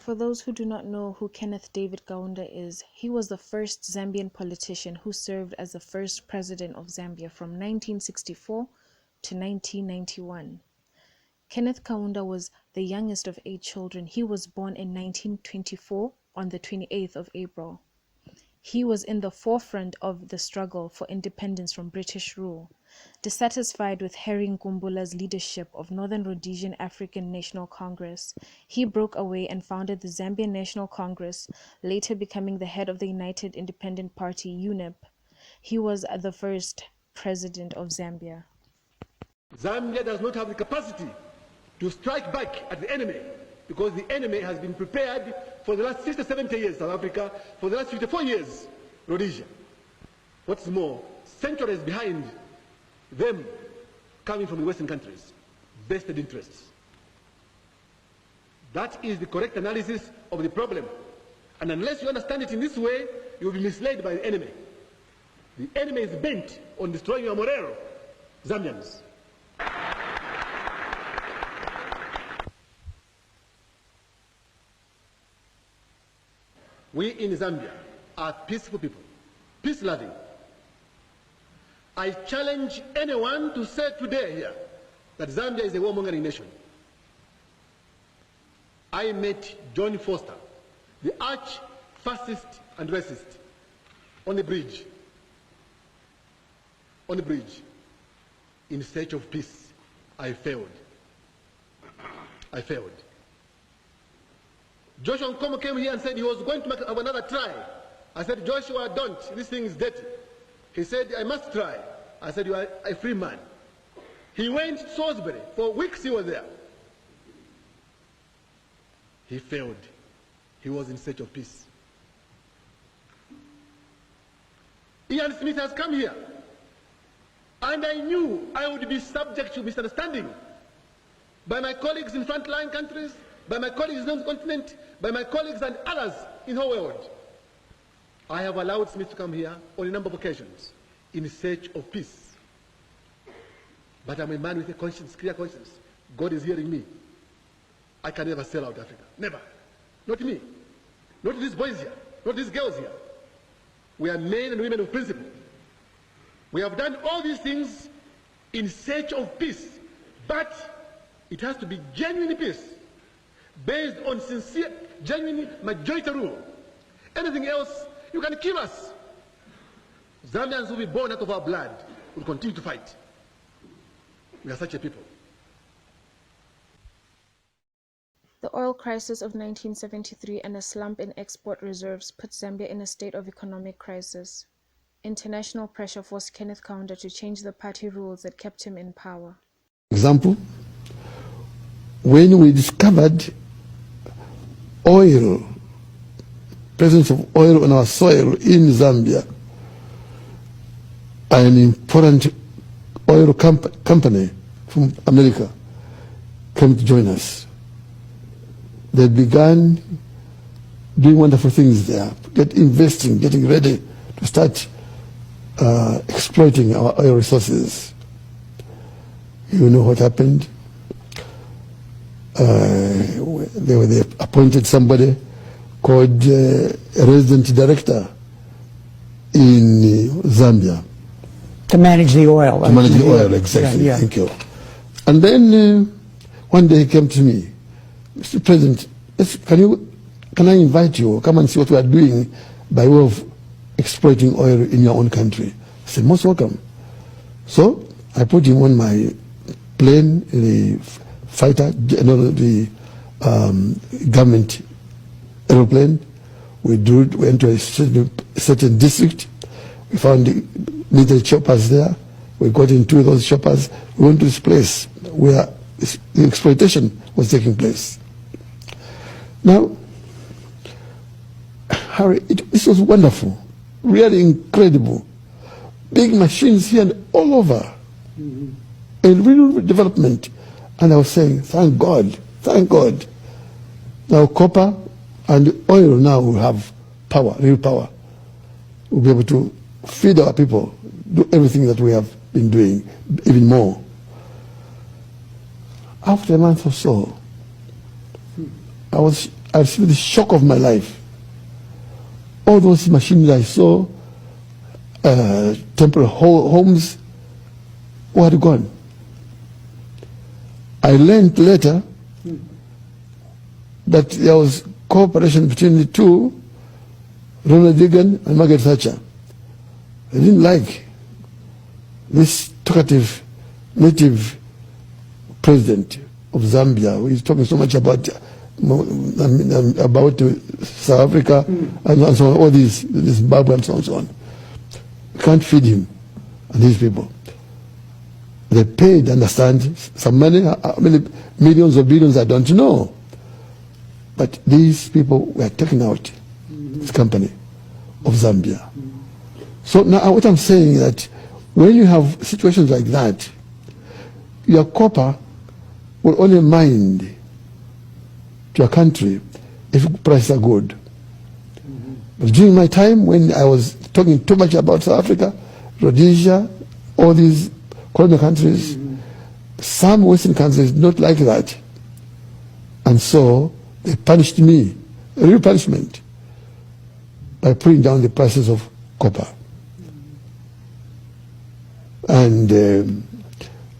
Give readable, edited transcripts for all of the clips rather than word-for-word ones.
For those who do not know who Kenneth David Kaunda is, he was the first Zambian politician who served as the first president of Zambia from 1964 to 1991. Kenneth Kaunda was the youngest of 8 children. He was born in 1924 on the 28th of April. He was in the forefront of the struggle for independence from British rule. Dissatisfied with Harry Nkumbula's leadership of Northern Rhodesian African National Congress, he broke away and founded the Zambian National Congress, later becoming the head of the United Independent Party, UNIP. He was the first president of Zambia. Zambia does not have the capacity to strike back at the enemy, because the enemy has been prepared for the last 60, 70 years, South Africa, for the last 54 years, Rhodesia. What's more, centuries behind them coming from the Western countries, vested interests. That is the correct analysis of the problem. And unless you understand it in this way, you will be misled by the enemy. The enemy is bent on destroying your Morero, Zambians. We in Zambia are peaceful people, peace-loving. I challenge anyone to say today here that Zambia is a warmongering nation. I met John Foster, the arch-fascist and racist, on the bridge, in search of peace. I failed. Joshua Nkomo came here and said he was going to make another try. I said, Joshua, don't. This thing is dirty. He said, I must try. I said, you are a free man. He went to Salisbury. For weeks he was there. He failed. He was in search of peace. Ian Smith has come here. And I knew I would be subject to misunderstanding by my colleagues in frontline countries, by my colleagues on the continent, by my colleagues and others in the whole world. I have allowed Smith to come here on a number of occasions in search of peace. But I'm a man with a conscience, clear conscience. God is hearing me. I can never sell out Africa. Never. Not me. Not these boys here. Not these girls here. We are men and women of principle. We have done all these things in search of peace. But it has to be genuine peace, based on sincere, genuine majority rule. Anything else, you can kill us. Zambians will be born out of our blood, will continue to fight. We are such a people. The oil crisis of 1973 and a slump in export reserves put Zambia in a state of economic crisis. International pressure forced Kenneth Kaunda to change the party rules that kept him in power. Example, when we discovered oil, presence of oil on our soil in Zambia, an important oil company from America came to join us. They began doing wonderful things there, investing, getting ready to start exploiting our oil resources. You know what happened? They appointed somebody called a resident director in Zambia. To manage the oil. To manage the oil, exactly. Yeah. Thank you. And then one day he came to me, Mr. President, can I invite you, come and see what we are doing by way of exploiting oil in your own country? I said, most welcome. So I put him on my plane, the fighter, the government aeroplane. We went to a certain district. We found the military choppers there. We got into those choppers. We went to this place where the exploitation was taking place. Now, Harry, this was wonderful, really incredible. Big machines here and all over. A real development. And I was saying, thank God, thank God. Now copper and oil now will have power, real power. We'll be able to feed our people, do everything that we have been doing, even more. After a month or so, I received the shock of my life. All those machines I saw, temporary homes, were gone. I learned later that there was cooperation between the two, Ronald Reagan and Margaret Thatcher. I didn't like this talkative native president of Zambia who is talking so much about South Africa and so on, all these Zimbabwe and so on and so on. You can't feed him and his people. They paid, understand, some money, how many millions or billions, I don't know. But these people were taken out, this company of Zambia. So now what I'm saying is that when you have situations like that, your copper will only mind to a country if prices are good. But during my time when I was talking too much about South Africa, Rhodesia, all these colonial countries, some Western countries not like that. And so they punished me, a real punishment, by putting down the prices of copper. And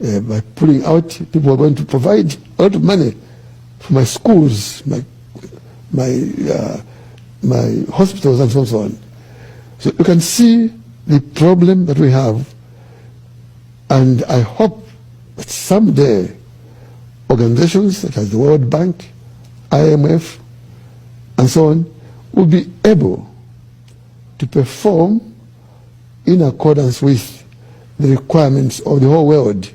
by pulling out, people were going to provide a lot of money for my schools, my hospitals and so on. So you can see the problem that we have, and I hope that someday organizations such as the World Bank, IMF, and so on will be able to perform in accordance with the requirements of the whole world,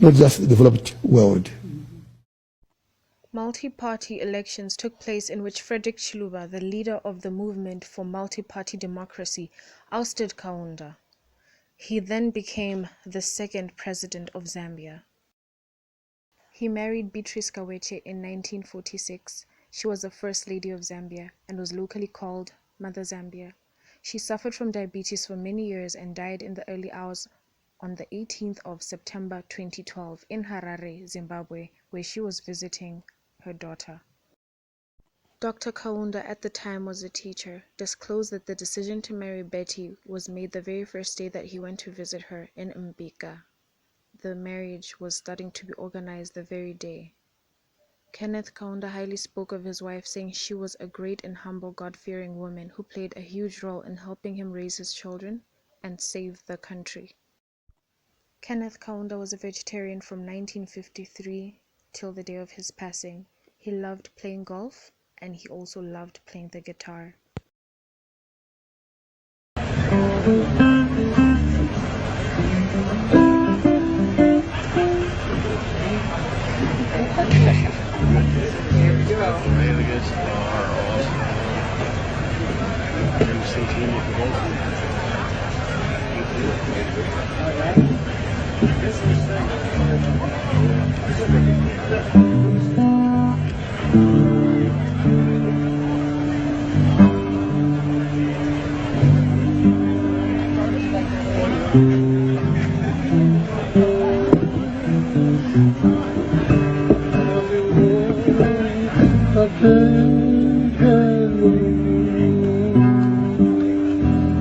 not just the developed world. Multi-party elections took place in which Frederick Chiluba, the leader of the movement for multi-party democracy, ousted Kaunda. He then became the second president of Zambia. He married Beatrice Kaweche in 1946. She was the first lady of Zambia and was locally called Mother Zambia. She suffered from diabetes for many years and died in the early hours on the 18th of September 2012 in Harare, Zimbabwe, where she was visiting her daughter. Dr. Kaunda, at the time was a teacher, disclosed that the decision to marry Betty was made the very first day that he went to visit her in Mbika. The marriage was starting to be organized the very day. Kenneth Kaunda highly spoke of his wife, saying she was a great and humble, God-fearing woman who played a huge role in helping him raise his children and save the country. Kenneth Kaunda was a vegetarian from 1953 till the day of his passing. He loved playing golf, and he also loved playing the guitar.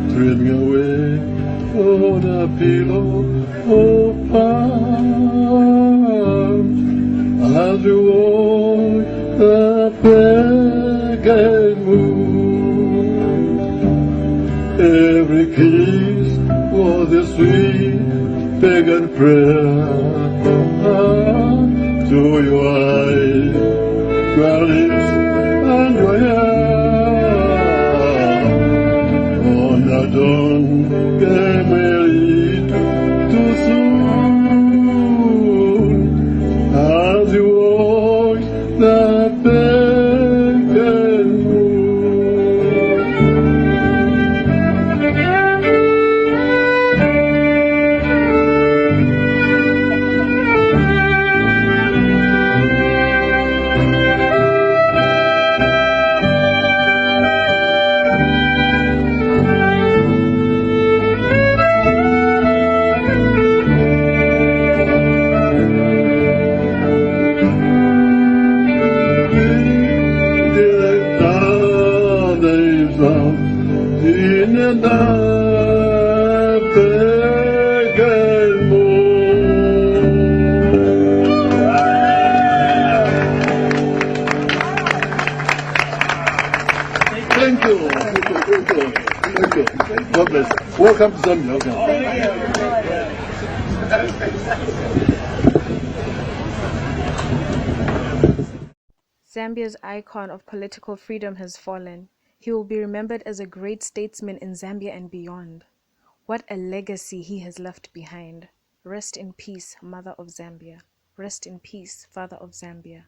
Dreaming away on a pillow of palms as you walk the pagan moon. Every kiss was a sweet pagan prayer to your eyes, your lips, and your hair. Don't get married too soon as you watch the pagan moon. Welcome to Zambia. Zambia's icon of political freedom has fallen. He will be remembered as a great statesman in Zambia and beyond. What a legacy he has left behind. Rest in peace, Mother of Zambia. Rest in peace, Father of Zambia.